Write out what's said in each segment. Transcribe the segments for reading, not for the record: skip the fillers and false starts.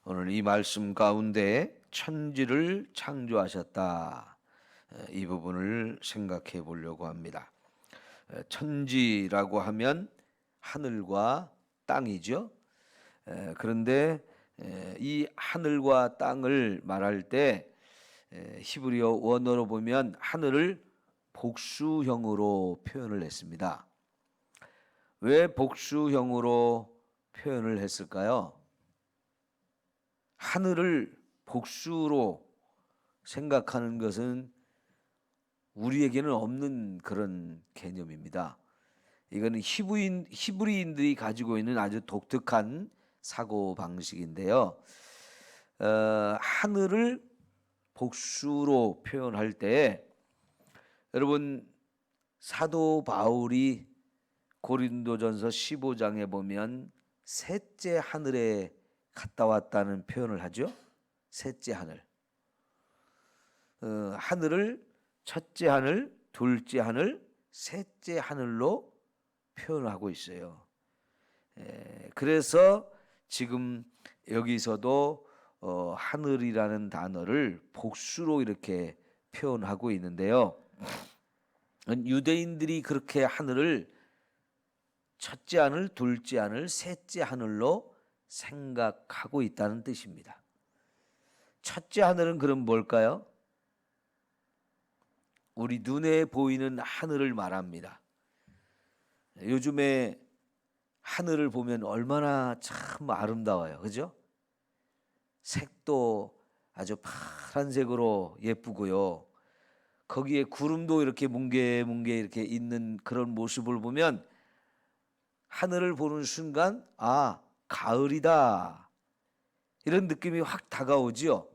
오늘 이 말씀 가운데 천지를 창조하셨다. 이 부분을 생각해 보려고 합니다. 천지라고 하면 하늘과 땅이죠. 그런데 이 하늘과 땅을 말할 때 히브리어 원어로 보면 하늘을 복수형으로 표현을 했습니다. 왜 복수형으로 표현을 했을까요? 하늘을 복수로 생각하는 것은 우리에게는 없는 그런 개념입니다. 이거는 히브리인들이 가지고 있는 아주 독특한 사고 방식인데요. 하늘을 복수로 표현할 때 여러분 사도 바울이 고린도전서 15장에 보면 셋째 하늘에 갔다 왔다는 표현을 하죠. 셋째 하늘. 하늘을 첫째 하늘, 둘째 하늘, 셋째 하늘로 표현하고 있어요. 그래서 지금 여기서도 하늘이라는 단어를 복수로 이렇게 표현하고 있는데요. 유대인들이 그렇게 하늘을 첫째 하늘, 둘째 하늘, 셋째 하늘로 생각하고 있다는 뜻입니다. 첫째 하늘은 그럼 뭘까요? 우리 눈에 보이는 하늘을 말합니다. 요즘에 하늘을 보면 얼마나 참 아름다워요. 그죠? 색도 아주 파란색으로 예쁘고요. 거기에 구름도 이렇게 뭉게뭉게 이렇게 있는 그런 모습을 보면 하늘을 보는 순간 아, 가을이다. 이런 느낌이 확 다가오지요.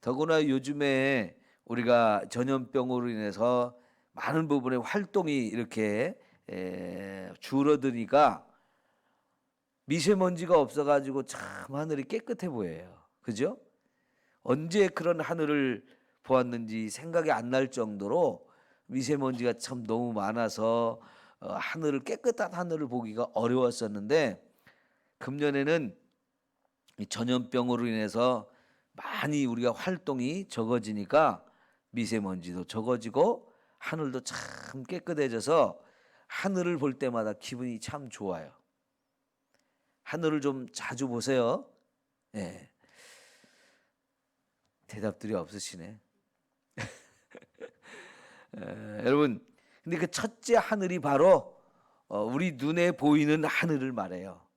더구나 요즘에 우리가 전염병으로 인해서 많은 부분에 활동이 이렇게 줄어드니까 미세먼지가 없어가지고 참 하늘이 깨끗해 보여요. 그죠? 언제 그런 하늘을 보았는지 생각이 안 날 정도로 미세먼지가 참 너무 많아서 하늘을 깨끗한 하늘을 보기가 어려웠었는데 금년에는 이 전염병으로 인해서 많이 우리가 활동이 적어지니까 미세먼지도 적어지고 하늘도 참 깨끗해져서 하늘을 볼 때마다 기분이 참 좋아요. 하늘을 좀 자주 보세요. 예. 대답들이 없으시네. 여러분, 근데 그 첫째 하늘이 바로 우리 눈에 보이는 하늘을 말해요.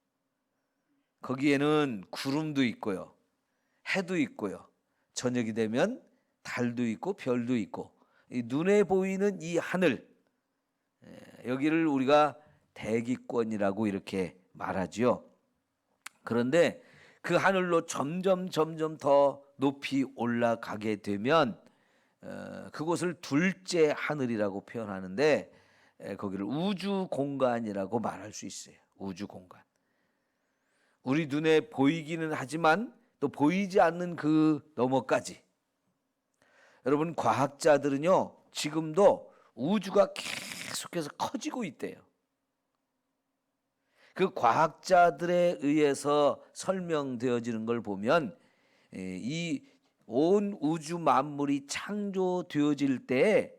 거기에는 구름도 있고요, 해도 있고요, 저녁이 되면 달도 있고 별도 있고 이 눈에 보이는 이 하늘, 여기를 우리가 대기권이라고 이렇게 말하지요. 그런데 그 하늘로 점점 더 높이 올라가게 되면 그곳을 둘째 하늘이라고 표현하는데 거기를 우주 공간이라고 말할 수 있어요. 우주 공간. 우리 눈에 보이기는 하지만 또 보이지 않는 그 너머까지. 여러분 과학자들은요 지금도 우주가 계속해서 커지고 있대요. 그 과학자들에 의해서 설명되어지는 걸 보면 이 온 우주 만물이 창조되어질 때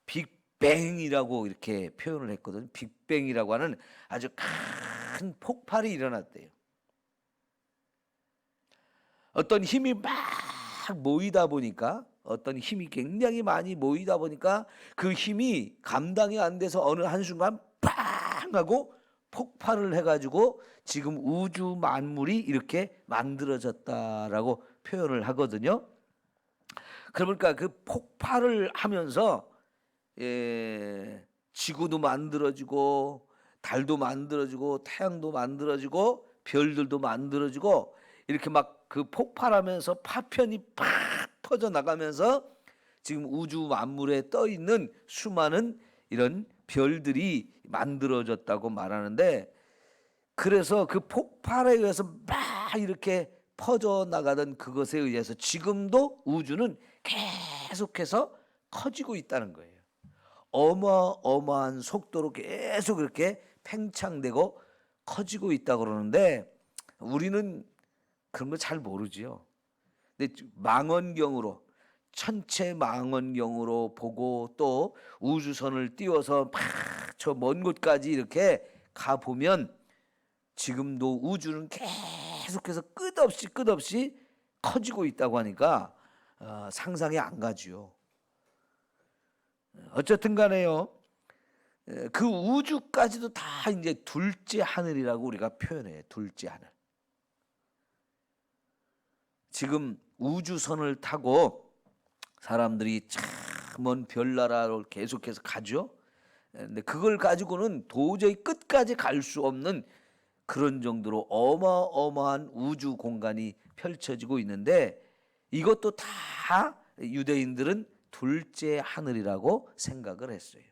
빅뱅이라고 이렇게 표현을 했거든요. 빅뱅이라고 하는 아주 큰 폭발이 일어났대요. 어떤 힘이 막 모이다 보니까 어떤 힘이 굉장히 많이 모이다 보니까 그 힘이 감당이 안 돼서 어느 한순간 팡 하고 폭발을 해가지고 지금 우주 만물이 이렇게 만들어졌다라고 표현을 하거든요. 그러니까 그 폭발을 하면서 지구도 만들어지고 달도 만들어지고 태양도 만들어지고 별들도 만들어지고 이렇게 막 그 폭발하면서 파편이 팍 퍼져 나가면서 지금 우주 만물에 떠 있는 수많은 이런 별들이 만들어졌다고 말하는데, 그래서 그 폭발에 의해서 막 이렇게 퍼져 나가던 그것에 의해서 지금도 우주는 계속해서 커지고 있다는 거예요. 어마어마한 속도로 계속 이렇게 팽창되고 커지고 있다고 그러는데 우리는 그런 거 잘 모르지요. 근데 망원경으로 천체 망원경으로 보고 또 우주선을 띄워서 막 저 먼 곳까지 이렇게 가 보면 지금도 우주는 계속해서 끝없이 커지고 있다고 하니까 상상이 안 가지요. 어쨌든 간에요. 그 우주까지도 다 이제 둘째 하늘이라고 우리가 표현해요. 둘째 하늘. 지금 우주선을 타고 사람들이 참 먼 별나라로 계속해서 가죠. 근데 그걸 가지고는 도저히 끝까지 갈 수 없는 그런 정도로 어마어마한 우주 공간이 펼쳐지고 있는데 이것도 다 유대인들은 둘째 하늘이라고 생각을 했어요.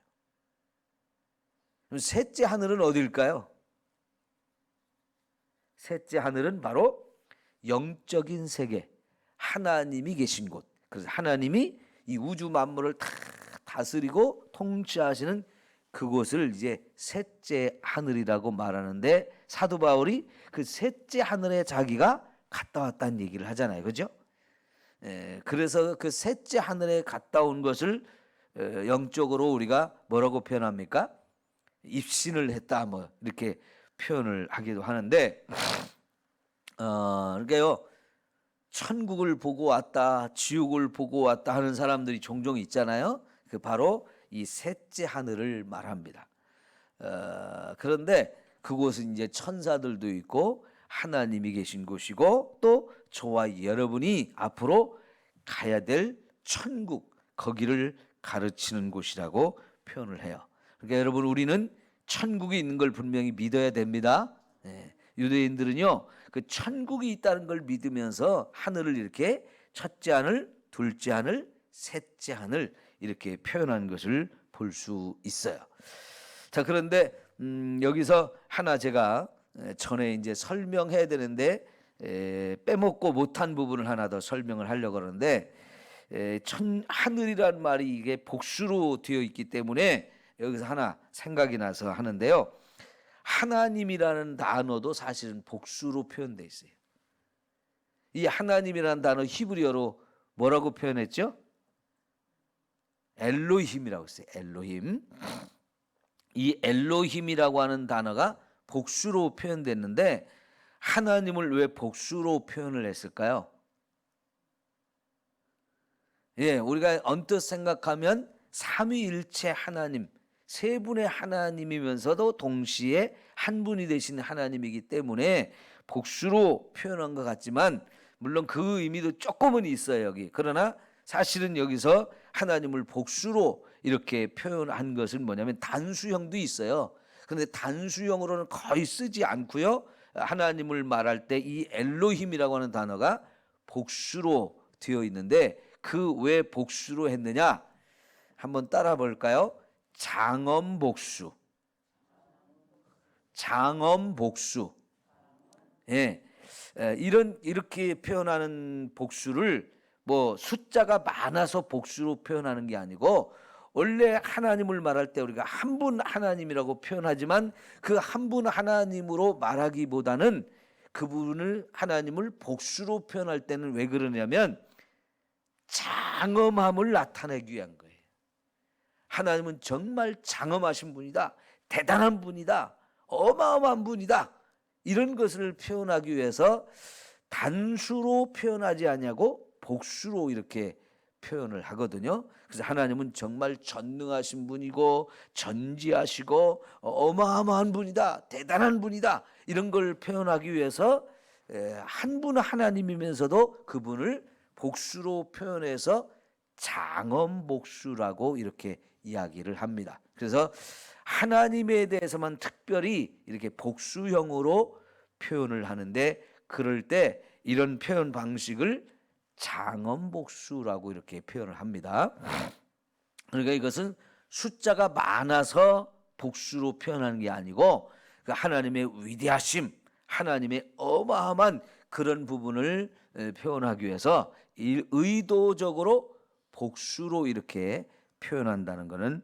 그럼 셋째 하늘은 어디일까요? 셋째 하늘은 바로 영적인 세계, 하나님이 계신 곳. 그래서 하나님이 이 우주 만물을 다 다스리고 통치하시는 그곳을 이제 셋째 하늘이라고 말하는데 사도 바울이 그 셋째 하늘에 자기가 갔다 왔다는 얘기를 하잖아요. 그죠? 그래서 그 셋째 하늘에 갔다 온 것을 영적으로 우리가 뭐라고 표현합니까? 입신을 했다 뭐 이렇게 표현을 하기도 하는데 그러니까요. 천국을 보고 왔다, 지옥을 보고 왔다 하는 사람들이 종종 있잖아요. 그 바로 이 셋째 하늘을 말합니다. 그런데 그곳은 이제 천사들도 있고 하나님이 계신 곳이고 또 저와 여러분이 앞으로 가야 될 천국, 거기를 가르치는 곳이라고 표현을 해요. 그러니까 여러분 우리는 천국이 있는 걸 분명히 믿어야 됩니다. 유대인들은요 그 천국이 있다는 걸 믿으면서 하늘을 이렇게 첫째 하늘, 둘째 하늘, 셋째 하늘 이렇게 표현한 것을 볼 수 있어요. 자 그런데 여기서 하나 제가 전에 이제 설명해야 되는데 빼먹고 못한 부분을 하나 더 설명을 하려고 하는데 하늘이란 말이 이게 복수로 되어 있기 때문에 여기서 하나 생각이 나서 하는데요. 하나님이라는 단어도 사실은 복수로 표현되어 있어요. 이 하나님이라는 단어 히브리어로 뭐라고 표현했죠? 엘로힘이라고 했어요. 엘로힘. 이 엘로힘이라고 하는 단어가 복수로 표현됐는데 하나님을 왜 복수로 표현을 했을까요? 우리가 언뜻 생각하면 삼위일체 하나님, 세 분의 하나님이면서도 동시에 한 분이 되신 하나님이기 때문에 복수로 표현한 것 같지만 물론 그 의미도 조금은 있어요 여기. 그러나 사실은 여기서 하나님을 복수로 이렇게 표현한 것은 뭐냐면 단수형도 있어요. 그런데 단수형으로는 거의 쓰지 않고요. 하나님을 말할 때 이 엘로힘이라고 하는 단어가 복수로 되어 있는데 그 왜 복수로 했느냐? 한번 따라 볼까요? 장엄복수. 장엄복수. 이렇게 표현하는 복수를 뭐 숫자가 많아서 복수로 표현하는 게 아니고 원래 하나님을 말할 때 우리가 한 분 하나님이라고 표현하지만 그 한 분 하나님으로 말하기보다는 그분을 하나님을 복수로 표현할 때는 왜 그러냐면 장엄함을 나타내기 위한 거예요. 하나님은 정말 장엄하신 분이다. 대단한 분이다. 어마어마한 분이다. 이런 것을 표현하기 위해서 단수로 표현하지 않냐고 복수로 이렇게 표현을 하거든요. 그래서 하나님은 정말 전능하신 분이고 전지하시고 어마어마한 분이다. 대단한 분이다. 이런 걸 표현하기 위해서 한 분 하나님이면서도 그분을 복수로 표현해서 장엄복수라고 이렇게 이야기를 합니다. 그래서 하나님에 대해서만 특별히 이렇게 복수형으로 표현을 하는데 그럴 때 이런 표현 방식을 장엄복수라고 이렇게 표현을 합니다. 그러니까 이것은 숫자가 많아서 복수로 표현하는 게 아니고 하나님의 위대하심, 하나님의 어마어마한 그런 부분을 표현하기 위해서 의도적으로 복수로 이렇게 표현한다는 것은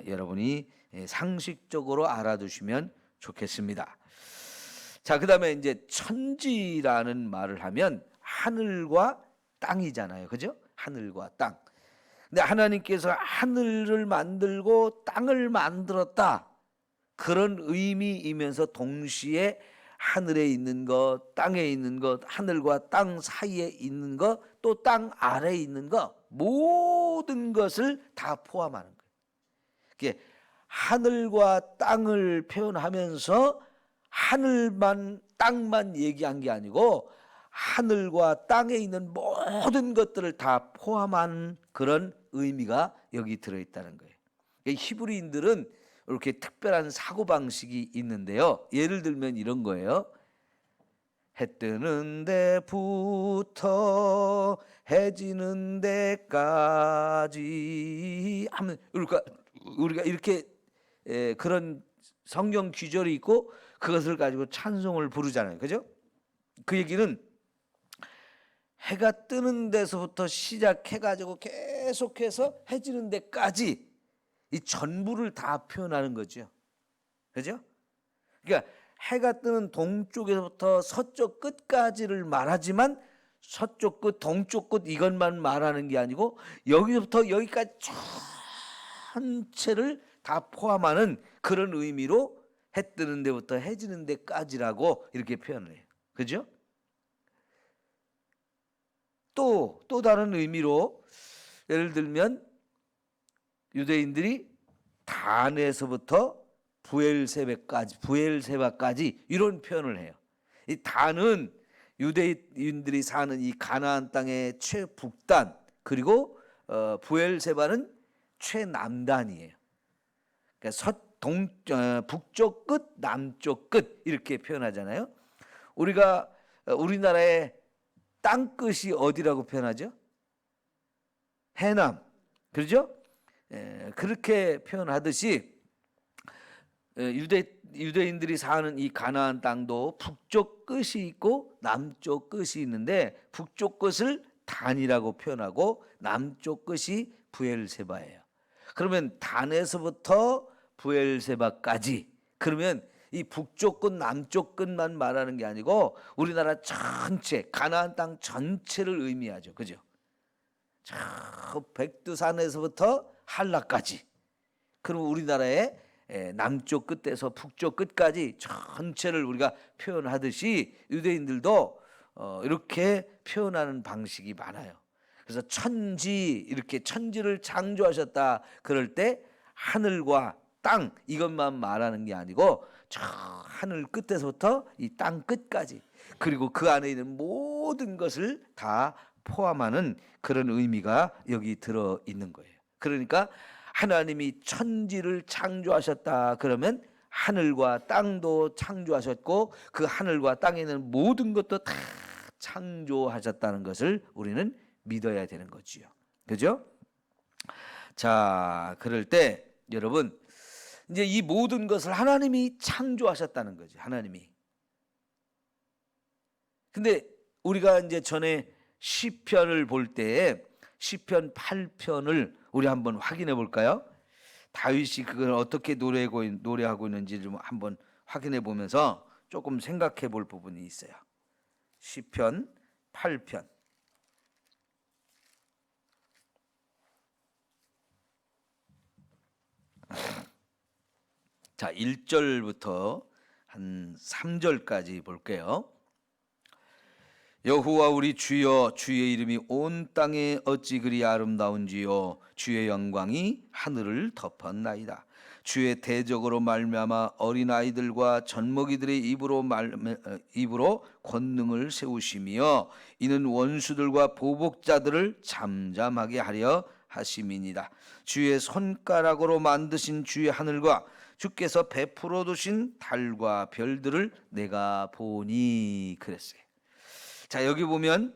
여러분이 상식적으로 알아두시면 좋겠습니다. 자, 그다음에 이제 천지라는 말을 하면 하늘과 땅이잖아요. 그죠? 하늘과 땅. 근데 하나님께서 하늘을 만들고 땅을 만들었다. 그런 의미이면서 동시에 하늘에 있는 것, 땅에 있는 것, 하늘과 땅 사이에 있는 것, 또 땅 아래에 있는 것, 모든 것을 다 포함하는 거예요. 그게 하늘과 땅을 표현하면서 하늘만 땅만 얘기한 게 아니고 하늘과 땅에 있는 모든 것들을 다 포함한 그런 의미가 여기 들어있다는 거예요. 히브리인들은 이렇게 특별한 사고방식이 있는데요. 예를 들면 이런 거예요. 해 뜨는 데부터 해 지는 데까지 하면 우리가 이렇게 그런 성경 규절이 있고 그것을 가지고 찬송을 부르잖아요. 그죠? 그 얘기는 해가 뜨는 데서부터 시작해가지고 계속해서 해 지는 데까지 이 전부를 다 표현하는 거죠. 그죠? 그러니까 해가 뜨는 동쪽에서부터 서쪽 끝까지를 말하지만 서쪽 끝, 동쪽 끝 이것만 말하는 게 아니고 여기서부터 여기까지 전체를 다 포함하는 그런 의미로 해 뜨는 데부터 해 지는 데까지라고 이렇게 표현을 해요. 그죠? 또 다른 의미로 예를 들면 유대인들이 단에서부터 부엘세바까지 이런 표현을 해요. 이 단은 유대인들이 사는 이 가나안 땅의 최북단, 그리고 부엘세바는 최남단이에요. 그러니까 북쪽 끝, 남쪽 끝 이렇게 표현하잖아요. 우리나라의 땅 끝이 어디라고 표현하죠? 해남, 그렇죠? 그렇게 표현하듯이 유대인들이 사는 이 가나안 땅도 북쪽 끝이 있고 남쪽 끝이 있는데 북쪽 끝을 단이라고 표현하고 남쪽 끝이 부엘세바예요. 그러면 단에서부터 부엘세바까지, 그러면 이 북쪽 끝 남쪽 끝만 말하는 게 아니고 우리나라 전체 가나안 땅 전체를 의미하죠. 그죠? 저 백두산에서부터 한라까지, 그럼 우리나라의 남쪽 끝에서 북쪽 끝까지 전체를 우리가 표현하듯이 유대인들도 이렇게 표현하는 방식이 많아요. 그래서 이렇게 천지를 창조하셨다 그럴 때 하늘과 땅 이것만 말하는 게 아니고 저 하늘 끝에서부터 이 땅 끝까지, 그리고 그 안에 있는 모든 것을 다 포함하는 그런 의미가 여기 들어 있는 거예요. 그러니까 하나님이 천지를 창조하셨다 그러면 하늘과 땅도 창조하셨고 그 하늘과 땅에 있는 모든 것도 다 창조하셨다는 것을 우리는 믿어야 되는 거지요. 그죠? 자, 그럴 때 여러분 이제 이 모든 것을 하나님이 창조하셨다는 거죠. 하나님이. 근데 우리가 이제 전에 시편을 볼 때 시편 8편을 우리 한번 확인해 볼까요? 다윗이 그걸 어떻게 노래하고 있는지 좀 한번 확인해 보면서 조금 생각해 볼 부분이 있어요. 시편 8편. 자, 1절부터 한 3절까지 볼게요. 여호와 우리 주여, 주의 이름이 온 땅에 어찌 그리 아름다운지요. 주의 영광이 하늘을 덮었나이다. 주의 대적으로 말미암아 어린아이들과 젖먹이들의 입으로 권능을 세우시며 이는 원수들과 보복자들을 잠잠하게 하려 하심이니이다. 주의 손가락으로 만드신 주의 하늘과 주께서 베풀어 두신 달과 별들을 내가 보니 그랬어요. 자, 여기 보면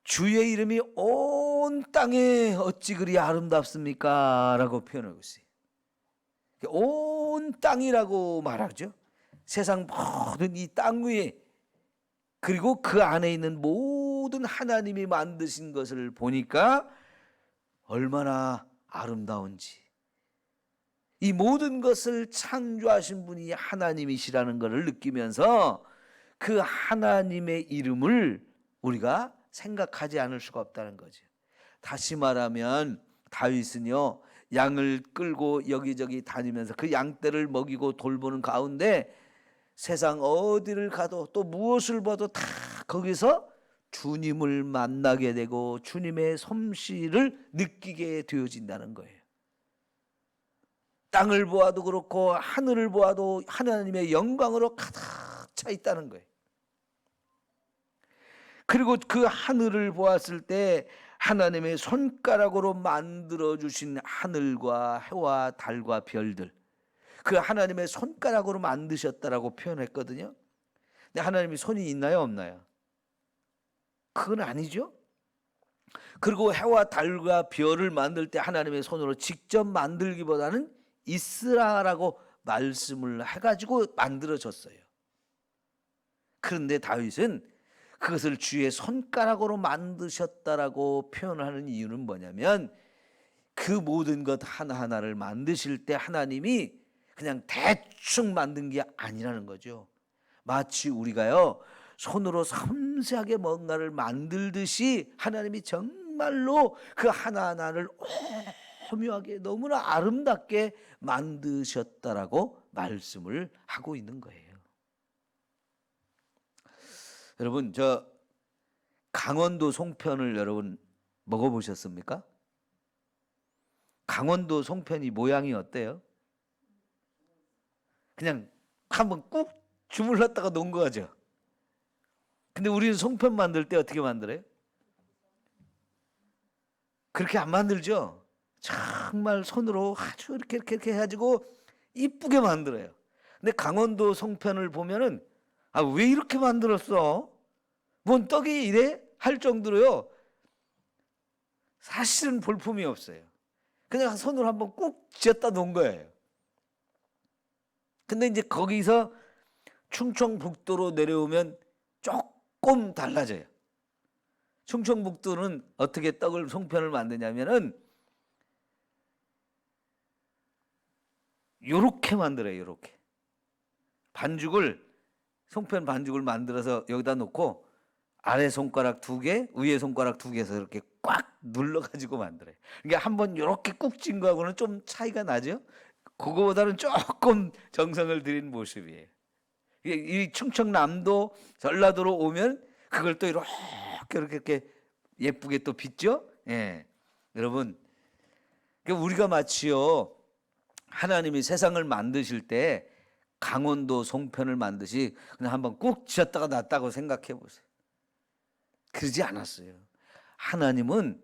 주의 이름이 온 땅에 어찌 그리 아름답습니까? 라고 표현하고 있어요. 온 땅이라고 말하죠. 세상 모든 이 땅 위에, 그리고 그 안에 있는 모든 하나님이 만드신 것을 보니까 얼마나 아름다운지. 이 모든 것을 창조하신 분이 하나님이시라는 것을 느끼면서 그 하나님의 이름을 우리가 생각하지 않을 수가 없다는 거죠. 다시 말하면 다윗은요, 양을 끌고 여기저기 다니면서 그 양떼를 먹이고 돌보는 가운데 세상 어디를 가도 또 무엇을 봐도 다 거기서 주님을 만나게 되고 주님의 솜씨를 느끼게 되어진다는 거예요. 땅을 보아도 그렇고 하늘을 보아도 하나님의 영광으로 가득 차 있다는 거예요. 그리고 그 하늘을 보았을 때 하나님의 손가락으로 만들어주신 하늘과 해와 달과 별들, 그 하나님의 손가락으로 만드셨다라고 표현했거든요. 근데 하나님이 손이 있나요, 없나요? 그건 아니죠. 그리고 해와 달과 별을 만들 때 하나님의 손으로 직접 만들기보다는 있으라라고 말씀을 해가지고 만들어졌어요. 그런데 다윗은 그것을 주의 손가락으로 만드셨다라고 표현하는 이유는 뭐냐면 그 모든 것 하나하나를 만드실 때 하나님이 그냥 대충 만든 게 아니라는 거죠. 마치 우리가요, 손으로 섬세하게 뭔가를 만들듯이 하나님이 정말로 그 하나하나를 오묘하게 너무나 아름답게 만드셨다라고 말씀을 하고 있는 거예요. 여러분, 저 강원도 송편을 여러분 먹어보셨습니까? 강원도 송편이 모양이 어때요? 그냥 한번 꾹 주물렀다가 놓은 거죠. 근데 우리는 송편 만들 때 어떻게 만들어요? 그렇게 안 만들죠. 정말 손으로 아주 이렇게 해가지고 이쁘게 만들어요. 근데 강원도 송편을 보면은 왜 이렇게 만들었어? 뭔 떡이 이래? 할 정도로요. 사실은 볼품이 없어요. 그냥 손으로 한번 꾹 쥐었다 놓은 거예요. 근데 이제 거기서 충청북도로 내려오면 조금 달라져요. 충청북도는 어떻게 떡을 송편을 만드냐면은 요렇게 만들어요. 요렇게 송편 반죽을 만들어서 여기다 놓고 아래 손가락 2개, 위에 손가락 2개에서 이렇게 꽉 눌러가지고 만들어요. 그러니까 한번 이렇게 꾹 찐 거하고는 좀 차이가 나죠. 그거보다는 조금 정성을 들인 모습이에요. 이 충청남도, 전라도로 오면 그걸 또 이렇게 예쁘게 또 빚죠. 예, 여러분, 우리가 마치요 하나님이 세상을 만드실 때 강원도 송편을 만드시 그냥 한번 꾹 쥐었다가 놨다고 생각해 보세요. 그러지 않았어요. 하나님은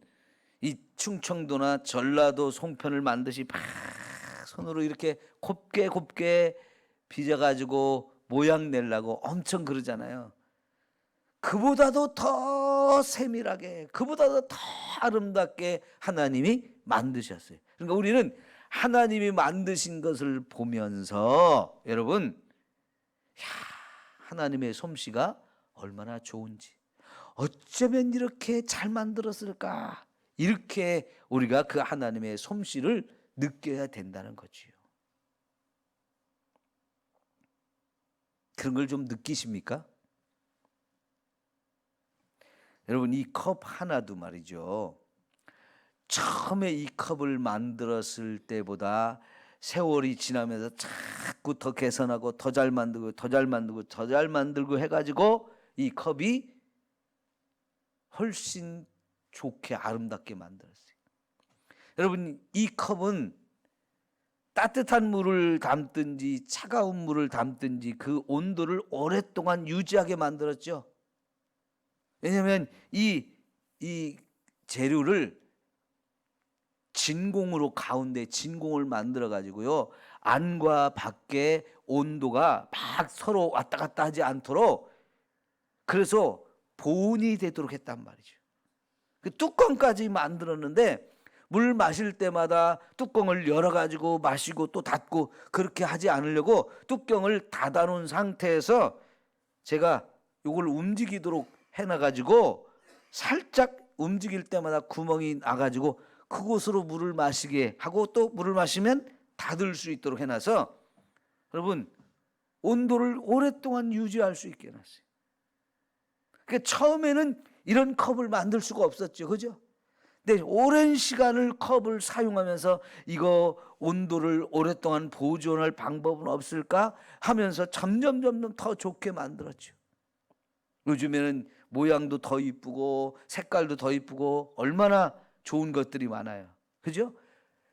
이 충청도나 전라도 송편을 만드시 막 손으로 이렇게 곱게 빚어가지고 모양 내려고 엄청 그러잖아요. 그보다도 더 세밀하게, 그보다도 더 아름답게 하나님이 만드셨어요. 그러니까 우리는 하나님이 만드신 것을 보면서 여러분, 하나님의 솜씨가 얼마나 좋은지, 어쩌면 이렇게 잘 만들었을까, 이렇게 우리가 그 하나님의 솜씨를 느껴야 된다는 거지요. 그런 걸 좀 느끼십니까? 여러분, 이 컵 하나도 말이죠, 처음에 이 컵을 만들었을 때보다 세월이 지나면서 자꾸 더 개선하고 더 잘 만들고 해가지고 이 컵이 훨씬 좋게 아름답게 만들었어요. 여러분, 이 컵은 따뜻한 물을 담든지 차가운 물을 담든지 그 온도를 오랫동안 유지하게 만들었죠. 왜냐하면 이 재료를 가운데 진공을 만들어 가지고요, 안과 밖의 온도가 막 서로 왔다 갔다 하지 않도록, 그래서 보온이 되도록 했단 말이죠. 그 뚜껑까지 만들었는데 물 마실 때마다 뚜껑을 열어 가지고 마시고 또 닫고 그렇게 하지 않으려고 뚜껑을 닫아 놓은 상태에서 제가 이걸 움직이도록 해놔 가지고 살짝 움직일 때마다 구멍이 나 가지고 그곳으로 물을 마시게 하고 또 물을 마시면 닫을 수 있도록 해놔서 여러분 온도를 오랫동안 유지할 수 있게 해놨어요. 그러니까 처음에는 이런 컵을 만들 수가 없었죠, 그죠? 근데 오랜 시간을 컵을 사용하면서 이거 온도를 오랫동안 보존할 방법은 없을까 하면서 점점 더 좋게 만들었죠. 요즘에는 모양도 더 이쁘고 색깔도 더 이쁘고 얼마나 좋은 것들이 많아요, 그죠?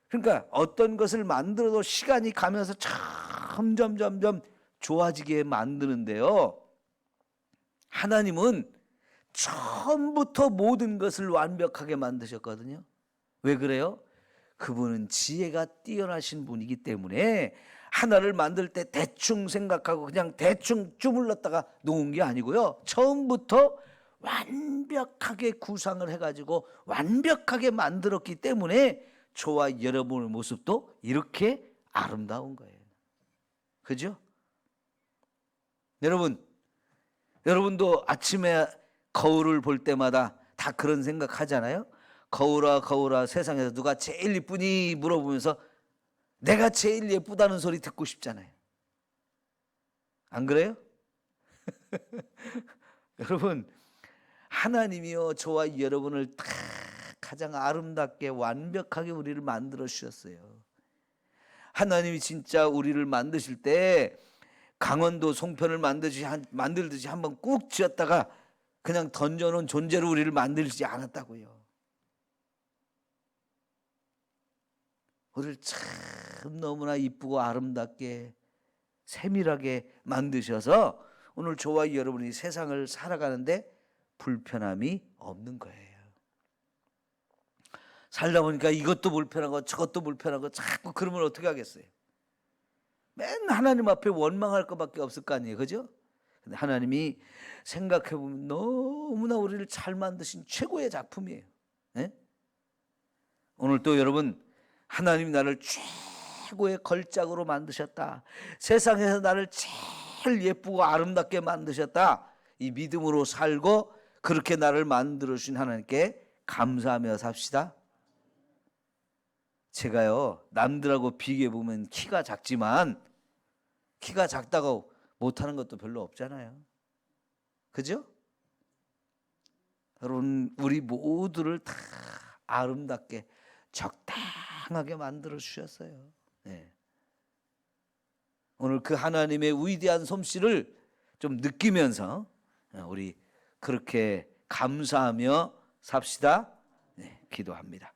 그러니까 어떤 것을 만들어도 시간이 가면서 점점 좋아지게 만드는데요, 하나님은 처음부터 모든 것을 완벽하게 만드셨거든요. 왜 그래요? 그분은 지혜가 뛰어나신 분이기 때문에 하나를 만들 때 대충 생각하고 그냥 대충 주물렀다가 놓은 게 아니고요, 처음부터 완벽하게 구상을 해가지고 완벽하게 만들었기 때문에 저와 여러분의 모습도 이렇게 아름다운 거예요. 그죠? 여러분도 아침에 거울을 볼 때마다 다 그런 생각 하잖아요. 거울아 세상에서 누가 제일 이쁘니 물어보면서 내가 제일 예쁘다는 소리 듣고 싶잖아요. 안 그래요? 여러분, 하나님이요 저와 여러분을 다 가장 아름답게 완벽하게 우리를 만들어 주셨어요. 하나님이 진짜 우리를 만드실 때 강원도 송편을 만들듯이 한번 꾹 쥐었다가 그냥 던져놓은 존재로 우리를 만들지 않았다고요. 우리를 참 너무나 이쁘고 아름답게 세밀하게 만드셔서 오늘 저와 여러분이 세상을 살아가는데 불편함이 없는 거예요. 살다 보니까 이것도 불편하고 저것도 불편하고 자꾸 그러면 어떻게 하겠어요? 맨 하나님 앞에 원망할 것밖에 없을 거 아니에요, 그죠? 근데 하나님이 생각해보면 너무나 우리를 잘 만드신 최고의 작품이에요. 네? 오늘 또 여러분, 하나님이 나를 최고의 걸작으로 만드셨다, 세상에서 나를 제일 예쁘고 아름답게 만드셨다, 이 믿음으로 살고 그렇게 나를 만들어주신 하나님께 감사하며 삽시다. 제가요 남들하고 비교해보면 키가 작지만 키가 작다고 못하는 것도 별로 없잖아요, 그죠? 여러분, 우리 모두를 다 아름답게 적당하게 만들어 주셨어요. 네. 오늘 그 하나님의 위대한 솜씨를 좀 느끼면서 우리 그렇게 감사하며 삽시다. 네, 기도합니다.